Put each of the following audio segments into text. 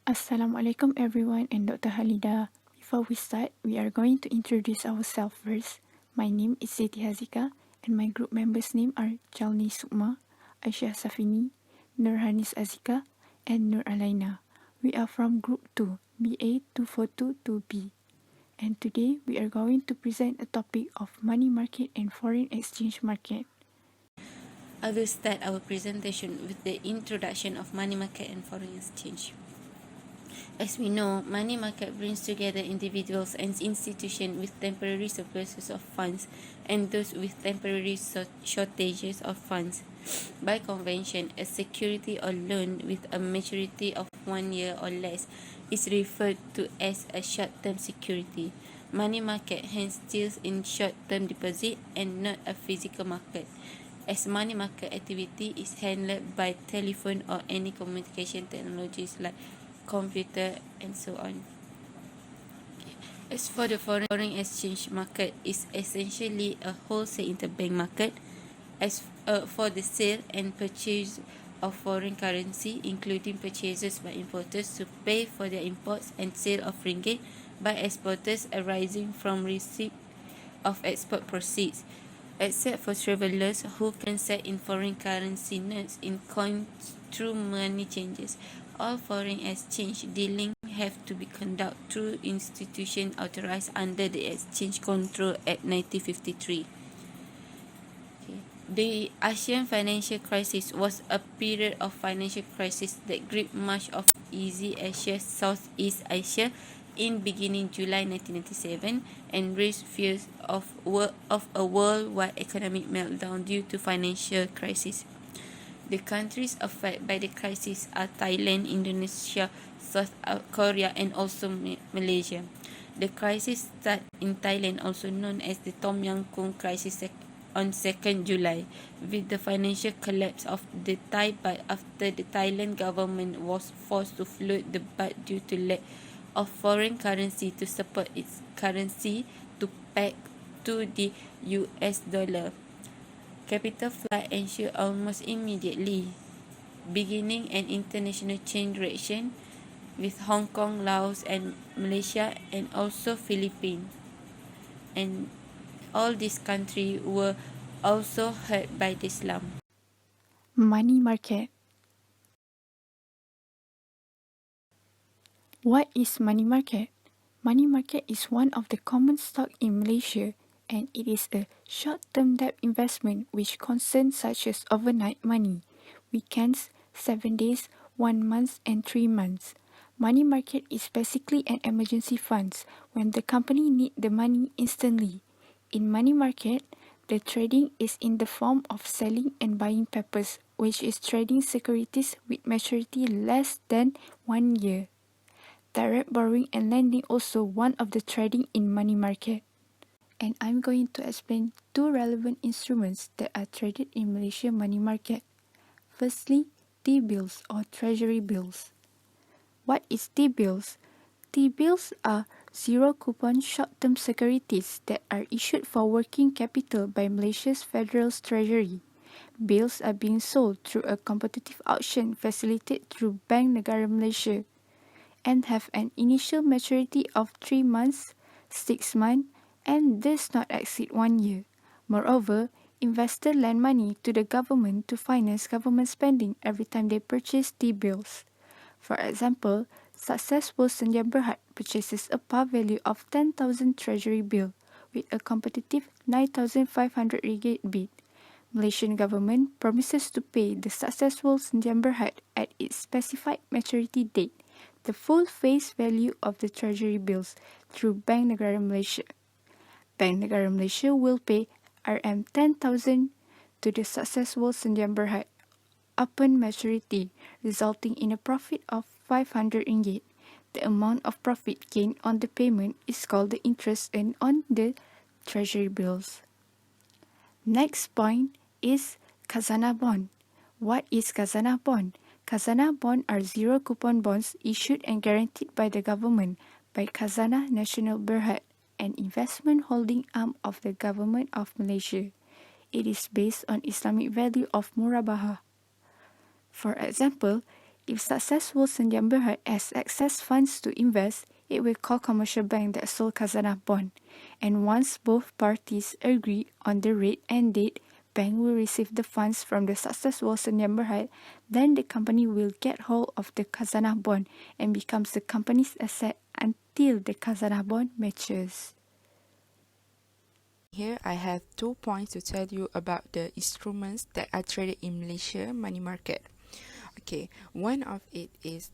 Assalamualaikum everyone and Dr. Halida. Before we start, we are going to introduce ourselves first. My name is Siti Hazika and my group members' name are Jalni Sukma, Aisyah Safini, Nurhanis Azika and Nur Alaina. We are from Group 2, BA2422B. And today we are going to present a topic of money market and foreign exchange market. I will start our presentation with the introduction of money market and foreign exchange. As we know, money market brings together individuals and institutions with temporary surpluses of funds and those with temporary shortages of funds. By convention, a security or loan with a maturity of 1 year or less is referred to as a short-term security. Money market hence deals in short-term deposit and not a physical market, as money market activity is handled by telephone or any communication technologies like computer and so on. As for the foreign exchange market, is essentially a wholesale interbank market as for the sale and purchase of foreign currency, including purchases by importers to pay for their imports and sale of ringgit by exporters arising from receipt of export proceeds, except for travelers who can set in foreign currency notes in coins through money changes. All foreign exchange dealing have to be conducted through institutions authorized under the Exchange Control Act 1953. The Asian financial crisis was a period of financial crisis that gripped much of East Asia, Southeast Asia in beginning July 1997 and raised fears of a worldwide economic meltdown due to financial crisis. The countries affected by the crisis are Thailand, Indonesia, South Korea and also Malaysia. The crisis started in Thailand, also known as the Tom Yam Goong crisis, on 2nd July, with the financial collapse of the Thai baht after the Thailand government was forced to float the baht due to lack of foreign currency to support its currency to peg to the US dollar. Capital flight ensued almost immediately, beginning an international chain reaction with Hong Kong, Laos and Malaysia and also Philippines. And all these countries were also hurt by the slump. Money market. What is money market? Money market is one of the common stock in Malaysia, and it is a short-term debt investment which concerns such as overnight money, weekends, 7 days, 1 month and 3 months. Money market is basically an emergency funds when the company need the money instantly. In money market, the trading is in the form of selling and buying papers, which is trading securities with maturity less than 1 year. Direct borrowing and lending also one of the trading in money market. And I'm going to explain two relevant instruments that are traded in Malaysia money market. Firstly, T-bills or treasury bills. What is T-bills? T-bills are zero coupon short-term securities that are issued for working capital by Malaysia's Federal Treasury. Bills are being sold through a competitive auction facilitated through Bank Negara Malaysia and have an initial maturity of 3 months, 6 months, and does not exceed 1 year. Moreover, investors lend money to the government to finance government spending every time they purchase T-bills. For example, successful Sdn Bhd purchases a par value of 10,000 treasury bill with a competitive 9,500 ringgit bid. Malaysian government promises to pay the successful Sdn Bhd at its specified maturity date the full face value of the treasury bills through Bank Negara Malaysia. Bank Negara Malaysia will pay RM10,000 to the successful Sdn Bhd upon maturity, resulting in a profit of 500 ringgit. The amount of profit gained on the payment is called the interest earned on the treasury bills. Next point is Khazanah bond. What is Khazanah bond? Khazanah bond are zero coupon bonds issued and guaranteed by the government by Khazanah Nasional Berhad, an investment holding arm of the government of Malaysia. It is based on Islamic value of murabahah. For example, If successful Sdn Bhd has excess funds to invest, it will call commercial bank that sold khazanah bond. And once both parties agree on the rate and date, bank will receive the funds from the successful Sdn Bhd, then the company will get hold of the khazanah bond and becomes the company's asset until the khazanah bond matures. Here I have 2 points to tell you about the instruments that are traded in Malaysia money market. Okay, one of it is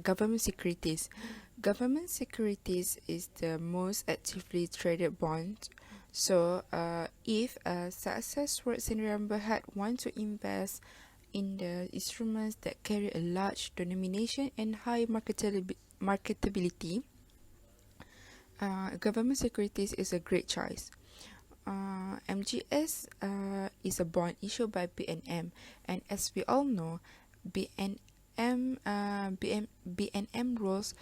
government securities. Government securities is the most actively traded bond. So, if a successful Sdn Bhd want to invest in the instruments that carry a large denomination and high marketability, government securities is a great choice. MGS is a bond issued by BNM, and as we all know, BNM rules.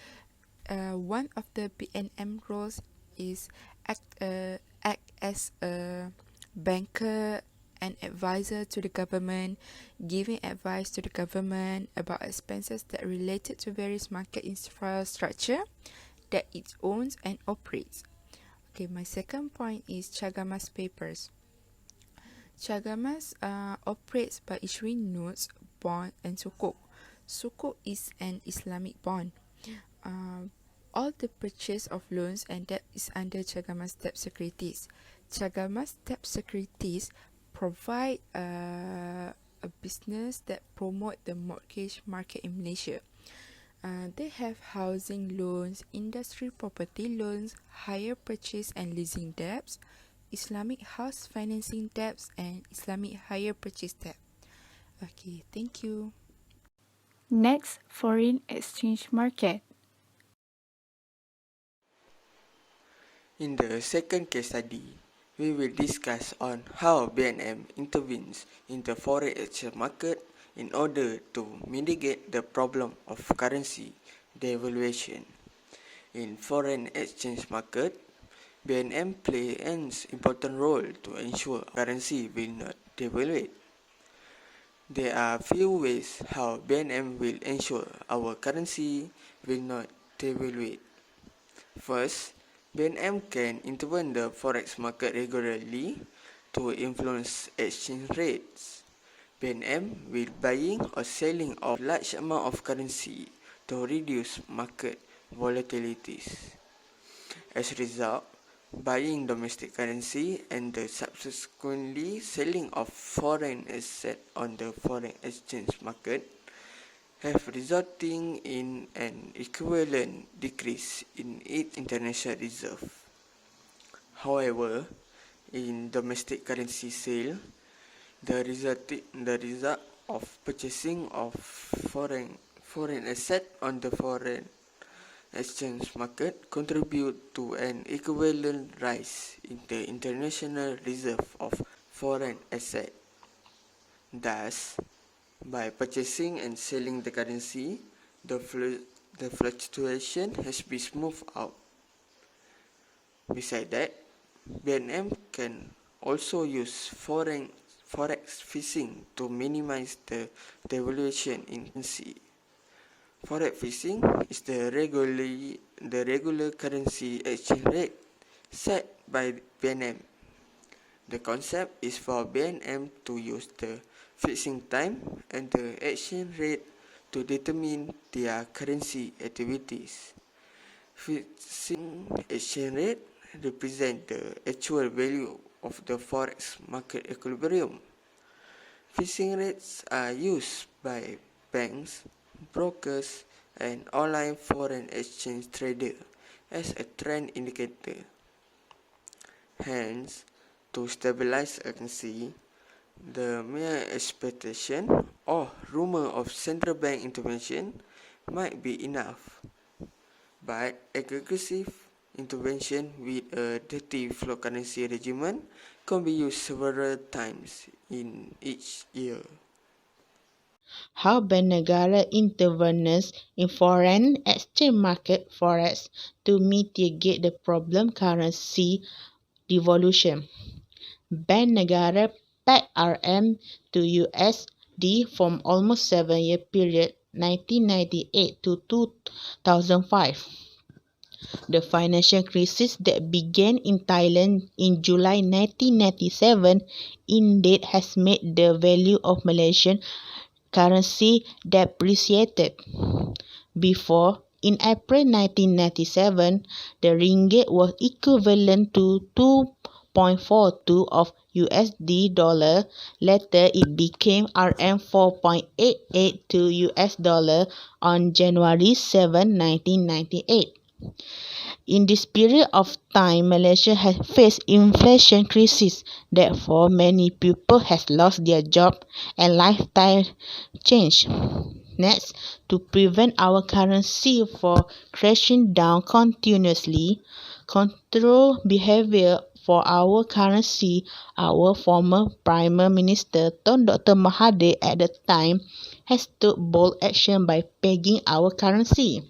One of the BNM rules is act as a banker and advisor to the government, giving advice to the government about expenses that related to various market infrastructure that it owns and operates. Okay, my second point is Chagamas papers. Chagamas operates by issuing notes, bond, and sukuk. Sukuk is an Islamic bond. All the purchase of loans and debt is under Chagamas debt securities. Chagamas debt securities provide a business that promote the mortgage market in Malaysia. They have housing loans, industry property loans, hire purchase and leasing debts, Islamic house financing debts, and Islamic hire purchase debt. Okay, thank you. Next, foreign exchange market. In the second case study, we will discuss on how BNM intervenes in the foreign exchange market in order to mitigate the problem of currency devaluation. In foreign exchange market, BNM plays an important role to ensure currency will not devaluate. There are few ways how BNM will ensure our currency will not devaluate. First, BNM can intervene the forex market regularly to influence exchange rates. BNM will buying or selling of large amount of currency to reduce market volatilities. As a result, buying domestic currency and the subsequently selling of foreign asset on the foreign exchange market have resulting in an equivalent decrease in its international reserve. However, in domestic currency sale, the result of purchasing of foreign asset on the foreign exchange market contribute to an equivalent rise in the international reserve of foreign asset. Thus, by purchasing and selling the currency, the fluctuation has been smoothed out. Besides that, BNM can also use forex fishing to minimize the devaluation in currency. Forex fishing is the regular currency exchange rate set by BNM. The concept is for BNM to use the fixing time and the exchange rate to determine their currency activities. Fixing exchange rate represent the actual value of the forex market equilibrium. Fixing rates are used by banks, brokers, and online foreign exchange traders as a trend indicator. Hence, to stabilize a currency, the mere expectation or rumor of central bank intervention might be enough, but aggressive intervention with a dirty flow currency regimen can be used several times in each year. How Bank Negara intervenes in foreign exchange market forex to mitigate the problem currency devaluation. Bank Negara peg RM to US USD from almost 7-year period 1998 to 2005. The financial crisis that began in Thailand in July 1997 indeed has made the value of Malaysian currency depreciated. Before, in April 1997, the ringgit was equivalent to 2.42 of USD dollar. Later, it became RM 4.88 to US dollar on January 7, 1998. In this period of time, Malaysia has faced inflation crisis. Therefore, many people have lost their job and lifestyle change. Next, to prevent our currency from crashing down continuously, control behavior for our currency, our former Prime Minister Tun Dr. Mahathir at the time has took bold action by pegging our currency.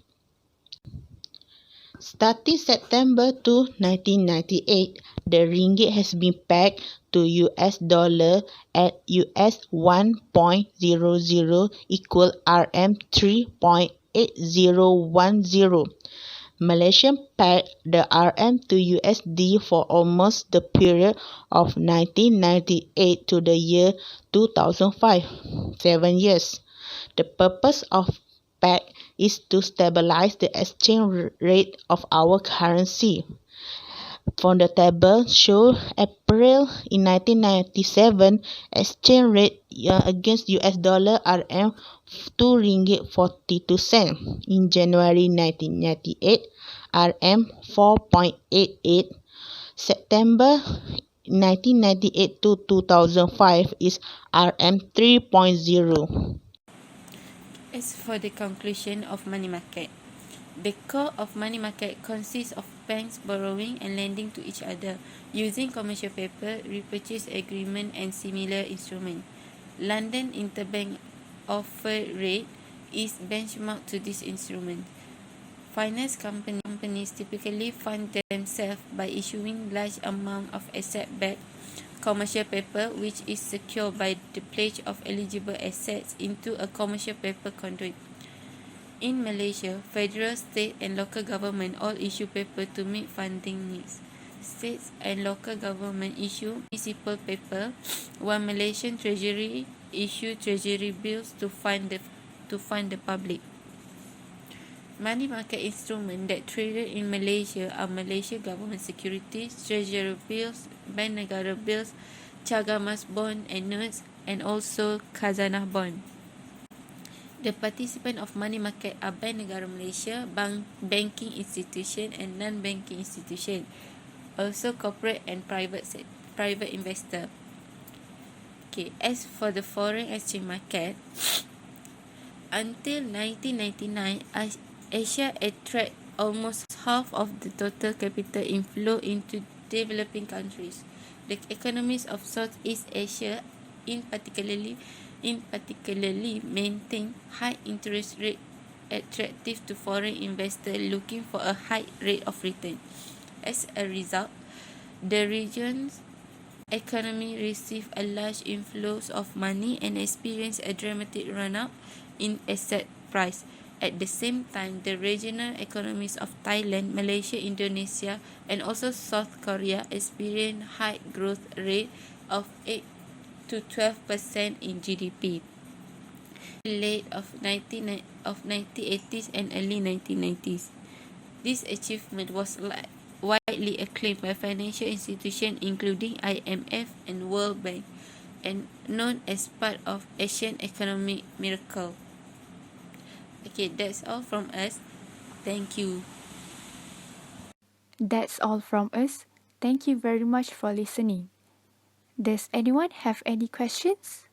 Starting September 2, 1998, the ringgit has been pegged to US dollar at US 1.00 equal RM 3.8010. Malaysian pegged the RM to USD for almost the period of 1998 to the year 2005, 7 years. The purpose of peg is to stabilize the exchange rate of our currency. From the table show April in 1997 exchange rate against US dollar RM 2 ringgit 42 cent. In January 1998 RM 4.88. September 1998 to 2005 is RM 3.0. As for the conclusion of money market, the core of money market consists of banks borrowing and lending to each other using commercial paper, repurchase agreement and similar instruments. London Interbank Offer Rate is benchmarked to this instrument. Finance companies typically fund themselves by issuing large amount of asset-backed commercial paper which is secured by the pledge of eligible assets into a commercial paper conduit. In Malaysia, federal, state and local government all issue paper to meet funding needs. States and local government issue municipal paper, while Malaysian Treasury issue treasury bills to fund the public. Money market instruments that traded in Malaysia are Malaysia government securities, treasury bills, bank negara bills, cagar mas bond and notes, and also khazanah bond. The participants of money market are Bank Negara Malaysia, banking institution and non-banking institution, also corporate and private investor. Okay, as for the foreign exchange market, until 1999, Asia attract almost half of the total capital inflow into developing countries. The economies of Southeast Asia in particularly maintain high interest rate attractive to foreign investors looking for a high rate of return. As a result, the region's economy received a large inflows of money and experienced a dramatic run-up in asset price. At the same time, the regional economies of Thailand, Malaysia, Indonesia, and also South Korea experienced high growth rate of 8 to 12% in GDP. Late of 1980s and early 1990s. This achievement was widely acclaimed by financial institutions including IMF and World Bank, and known as part of Asian economic miracle. Okay, that's all from us. Thank you. That's all from us. Thank you very much for listening. Does anyone have any questions?